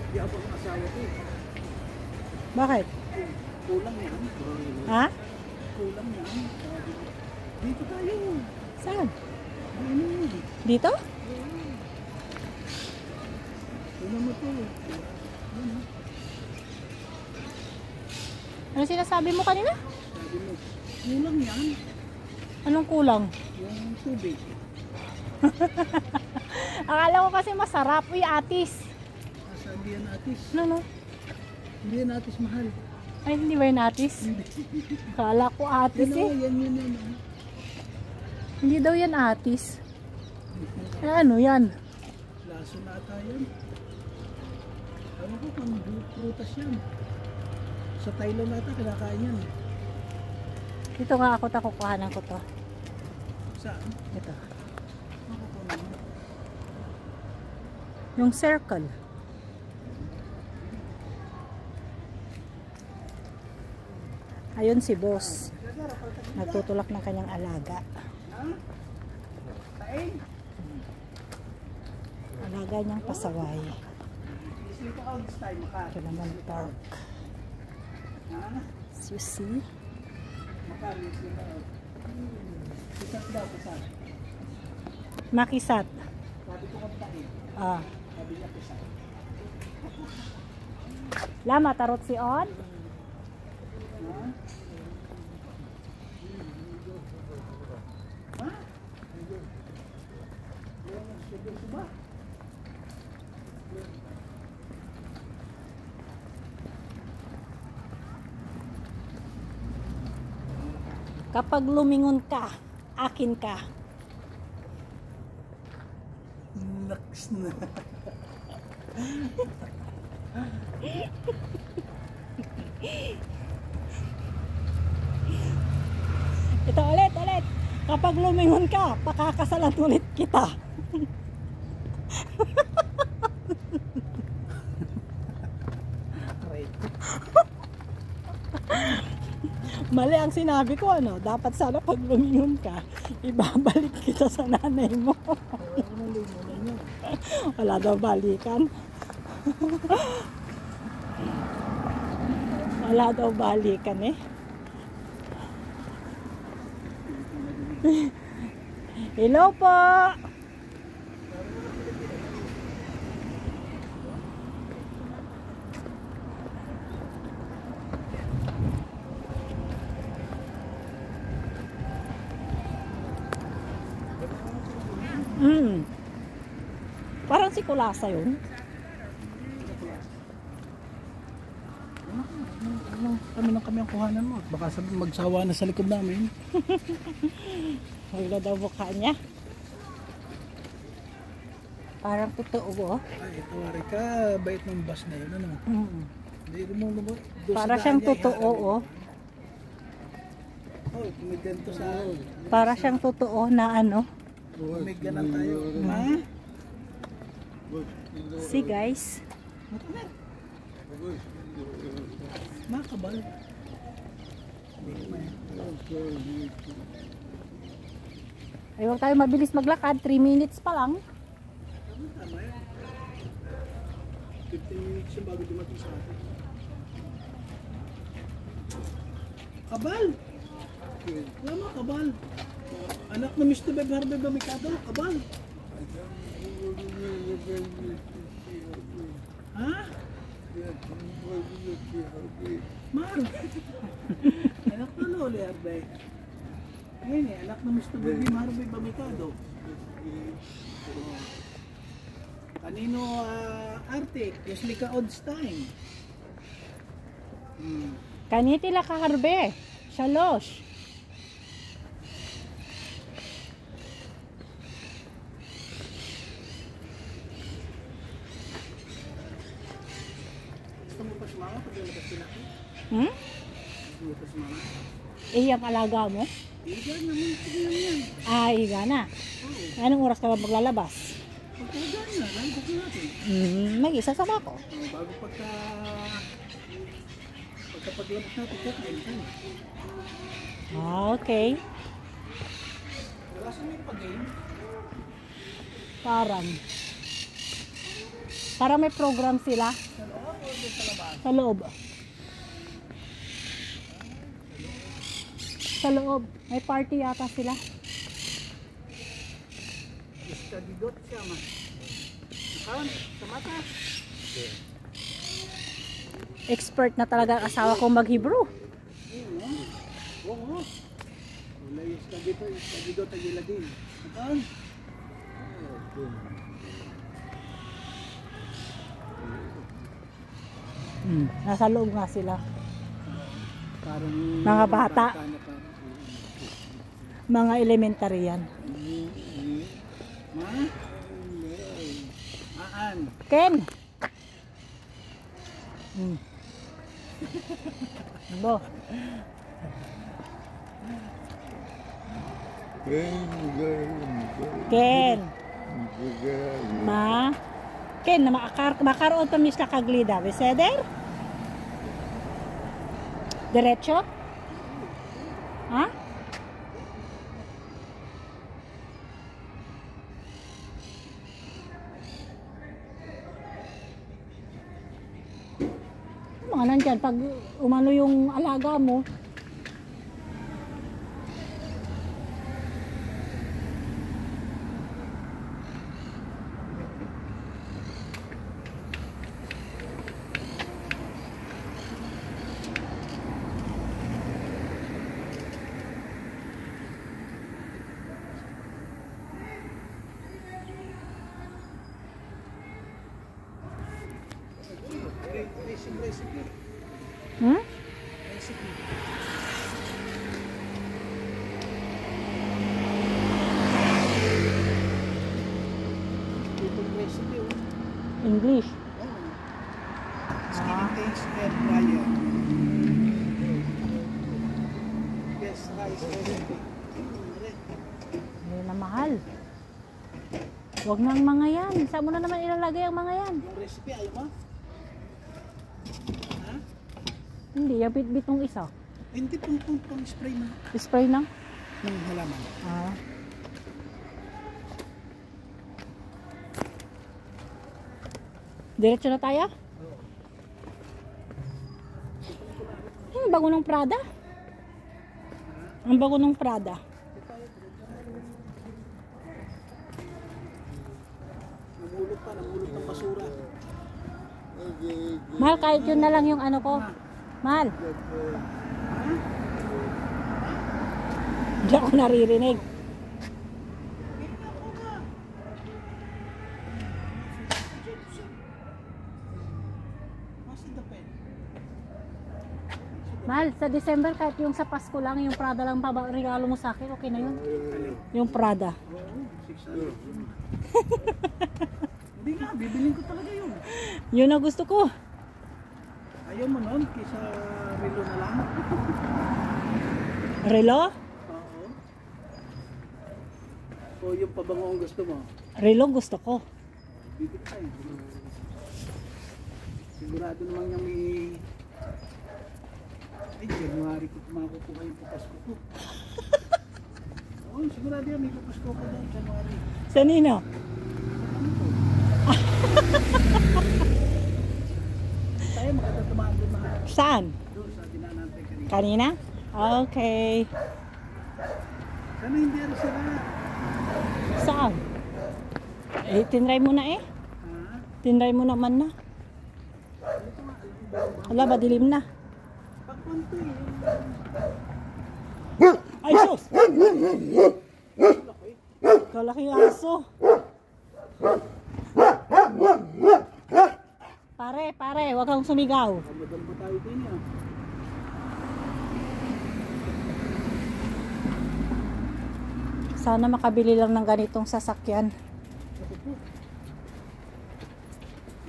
Di ako ang asawa ko. Bakit? Kulang yan. Ha? Kulang yan. Dito tayo. Saan? Ano? Dito? Ano mo to? Ano sinasabi mo kanina? Sabi mo, kulang yan. Anong kulang? Yung tubig. Akala ko kasi masarap. Uy, atis. Asa hindi yan atis. Ano? Hindi yan atis mahal. Ay, hindi ba yun atis? Akala ko atis eh. Yan. Hindi daw yan atis. Ano yan? Laso na ata yan. Alam ko kung prutas yan. Sa Thailand ata kinakain yan. Ito nga ako takukuhanan ko to. Saan? Ito. Makukunan mo. Yung circle. Ayun si boss. Nagtutulak ng kanyang alaga. Alaga niyang pasaway. Ito naman park. As you see. Makisat. Ah. Lama tarot si on. Kapag lumingon ka, akin ka. Naks na. Ito ulit. Kapag lumingon ka, pakakasalan ulit kita. Mali ang sinabi ko, ano? Dapat sana pag lumingon ka, ibabalik kita sa nanay mo. Wala daw balikan. Wala daw balikan eh. Hello po. Parang si Kulasa yun. Kami ang kuhanan mo. Baka sabi magsawa na sa likod namin. Wala daw mukha niya. Parang totoo. Ay, ito ka. Bait ng bus na yun. Ano? Hindi mo Para siyang totoo. Oh, tumiganto sa Para siyang totoo na ano. tumiganan tayo. Ha? See guys. Makabal. Ay, huwag tayo mabilis maglakad. 3 minutes pa lang. Tama yan. 15 minutes yung bago dumating sa atin. Kabal! Lama, kabal. Anak na Mr. Beb Harvey Bamikado, kabal. Ha? Mar. Anak na Loli Harvey. Ngayon eh, anak na Mr. Beb Harvey Bamikado. Kanino Arctic? Yuslika Odstein. Kanitila ka harbe. Shalosh. Gusto mo pa sumama pag lalabas sila ko? Gusto mo pa sumama? Ang alaga mo? Iga naman, sige naman yan. Higa na. Anong oras ka ba maglalabas? Pagkagaan na, lalabas na natin. Mag-isa sa bako. Bago pagkapaglabas natin, kakain ka. Okay. Wala sa may pag-game. Parang. Para may program sila. Sa loob o doon sa labas? Sa loob. Sa loob. May party yata sila. Iskadidot siya man. Nakaon, sa mata. Expert na talaga ang asawa kong mag-Hebrew. Oo. Wala yung iskadidot ay iladin. Nakaon. Nasa loob nga sila. Parang Mga bata. na parang. Mga elementary yan. Ma? Aan? Ken! Bo. Ken! Ma? Ken, na makaroon pa mis na kaglida. Beseder? Diretso? Ha? Mga nandyan, pag umano yung alaga mo, Recipe. hmm? Recipe. Itong recipe, oh. English. Skin intense air fryer. Yes, rice recipe. Hindi na mahal. Huwag nang mga yan. Saan mo na naman ilalagay ang mga yan? Yung recipe, ayaw mo? Ha? Hindi, yung bit-bit ng isa. Hindi pang spray na Spray na? ng halaman. Ah. Diretso na tayo? Ang bago ng Prada. Ang bago ng Prada. Namulot ng basura. Mahal, kahit yun na lang yung ano ko. Mahal. Hindi ako naririnig. Mahal, sa December kahit yung sa Pasko lang, yung Prada lang regalo mo sa akin, okay na yun. Yung Prada. Hindi nga, bibiling ko talaga yun. Yun ang gusto ko. Ayaw mo nun, kisa relo na lang. Relo? Oo. O yung pabango ang gusto mo. Relo gusto ko. Bibig tayo. Sigurado naman yung may... Ay, January ko makukuha yung papasko ko. Oo, sigurado yan, may papasko ko doon, January. Sa nino? Tayo maganda tumaan doon mahal. Saan? Doon sa dinanantay kanina. Kanina? Okay. Sana hindi rin sila. Saan? Eh, tinry mo na eh. Ha? Tinry mo naman na. Wala ba, dilim na. Pagpunto eh. Ay, sus! Kalaki yung aso. Pare, huwag kang sumigaw. Kamadal ba tayo din yan? Sana makabili lang ng ganitong sasakyan. Ako po.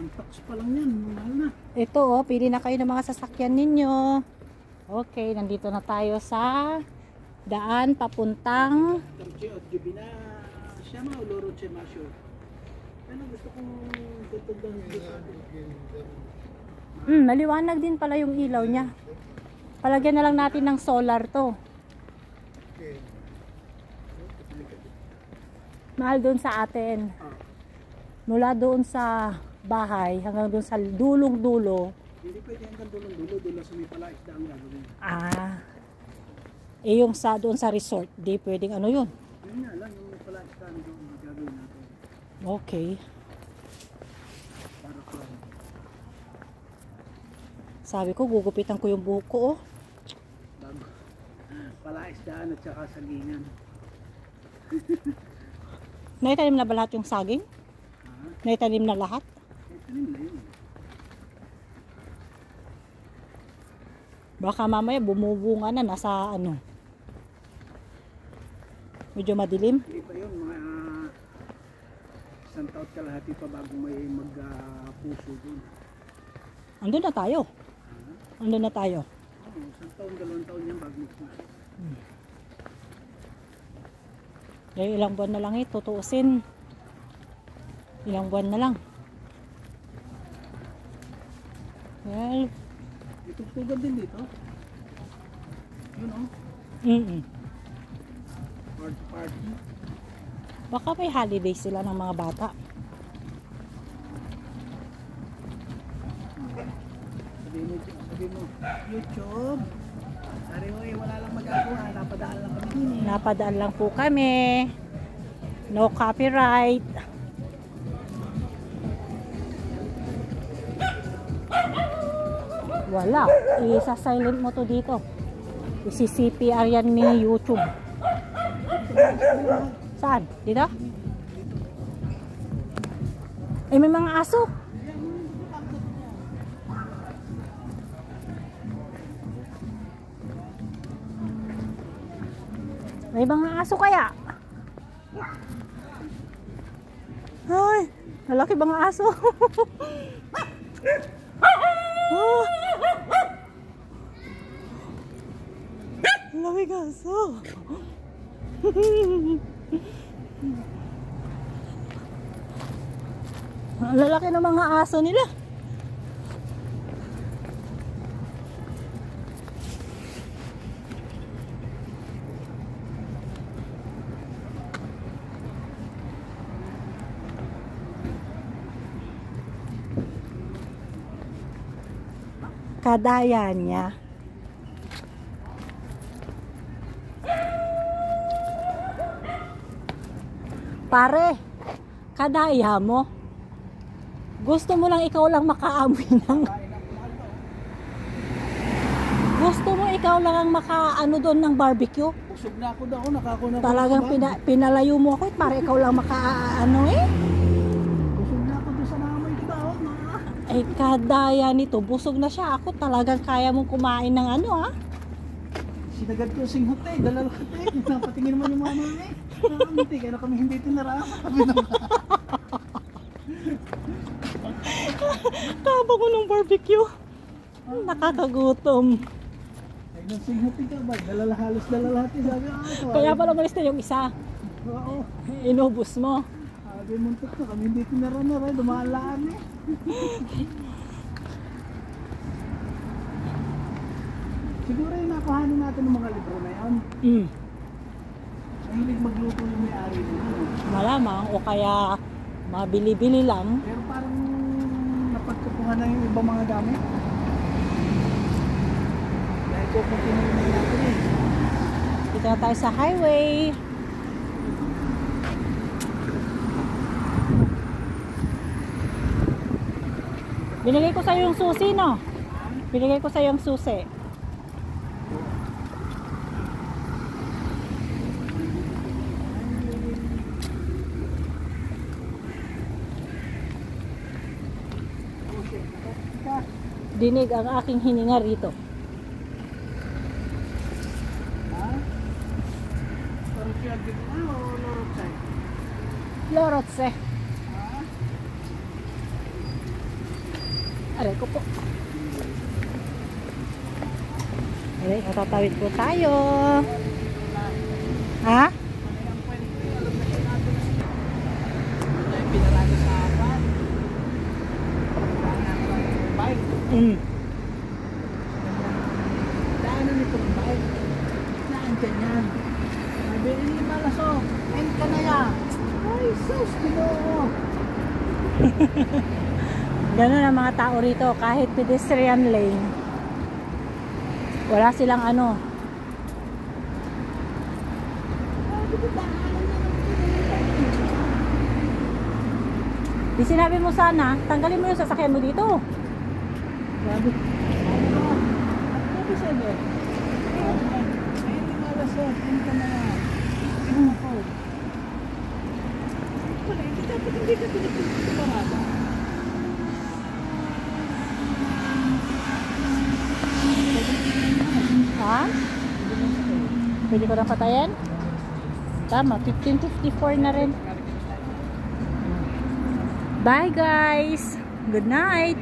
Ang tax pa lang yan, mahal na. Ito oh, pili na kayo ng mga sasakyan ninyo. Okay, nandito na tayo sa daan papuntang Tarche at Jubina siya mga Loro Chemasyo. Ano gusto kong tutugdan dito? maliwanag din pala yung ilaw niya. Palagyan na lang natin ng solar to. Mahal doon sa atin. Mula doon sa bahay hanggang dun sa dulong dulo. Hindi pwede hanggang dulo sa may palaisda ang gagawin. Yung sa doon sa resort, di pwedeng ano yun. Yun nga lang, yung may palaisda ang gagawin natin. Okay. Para ko. Sabi ko, gugupitan ko yung buhok ko, oh. Bago. Palaisdaan at saka sagingan. Naitanim na ba lahat yung saging? Naitanim na lahat? Ito na yun. Baka mamaya bumubunga na nasa ano. Medyo madilim. Hindi pa yun, mga isang taon kalahati pa bago may magpuso dun. Andun na tayo. Andun na tayo. Isang taon, 2 taon yan bago magpuso. Dahil ilang buwan na lang tutuusin. Ilang buwan na lang. Well, Itugtugan din dito. Yun o. Party. Baka may holiday sila ng mga bata. Sabi mo, YouTube. Sari mo wala lang magagawa. Napadaan lang kami din eh. Napadaan lang po kami. No copyright. Wala. Isa-silent mo to dito. Isi-CPR yan ni YouTube. Saan? Dito? May mga aso. May mga aso kaya? Ay, lalaki bang aso? Oh. Lalaki aso. Ang lalaki ng mga aso nila. Kadaya niya. Pare, kadaya mo. Gusto mo lang ikaw lang makaamoy ng... Gusto mo ikaw lang ang makaano doon ng barbecue? Busog na ako daw, nakako na ako. Talagang pinalayo mo ako para ikaw lang makaano eh. Busog na ako doon sa namoy, diba? Eh, kadaya nito, busog na siya. Ako talagang kaya mong kumain ng ano, ha? Sinagad ko singhot eh, dalawa eh. Napatingin mo yung mama eh. Hindi, kaya kami hindi tinara. Sabi naman. Taba ko ng barbecue. Nakakagutom. Ay, nang singhot ka ba? Halos dalalahati. Sabi, Kaya pala malis na yung isa. Oo. Inubos mo. Sabi, muntok na kami hindi tinara-nara. Dumalaan eh. Siguro yung nakuhanin natin ng mga libro na yan. Mahilig magluto yung may-ari nila. Malamang o kaya mabili-bili lang. Pero parang napagkukuha na yung ibang mga gamit. Dahil kukunin na natin eh. Dito na tayo sa highway. Binigay ko sa yung susi, no? Binigay ko sa yung susi. Dinig ang aking hininga rito. Ha? Torosya dito na o lorotsay? Lorotse. Ha? Aray ko po. Aray, matatawid po tayo. Ha? Pinarado sa apat. Bike. Daanan itong bike. Saan ka yan? Sabi, hindi malaso. End ka na yan. Ay, sus, ginoo. Ganun ang mga tao rito, kahit pedestrian lane. Wala silang ano. Di sinabi mo sana, tanggalin mo yung sasakyan mo dito. Grabe. Grabe siya ba? Ayun yung alas sa punta na yan. Ano ako? Wala, hindi dapat hindi ka pinagpunta sa parada. Ha? Pwede ko nang patayin? Tama, 15:54 na rin. Bye guys! Good night!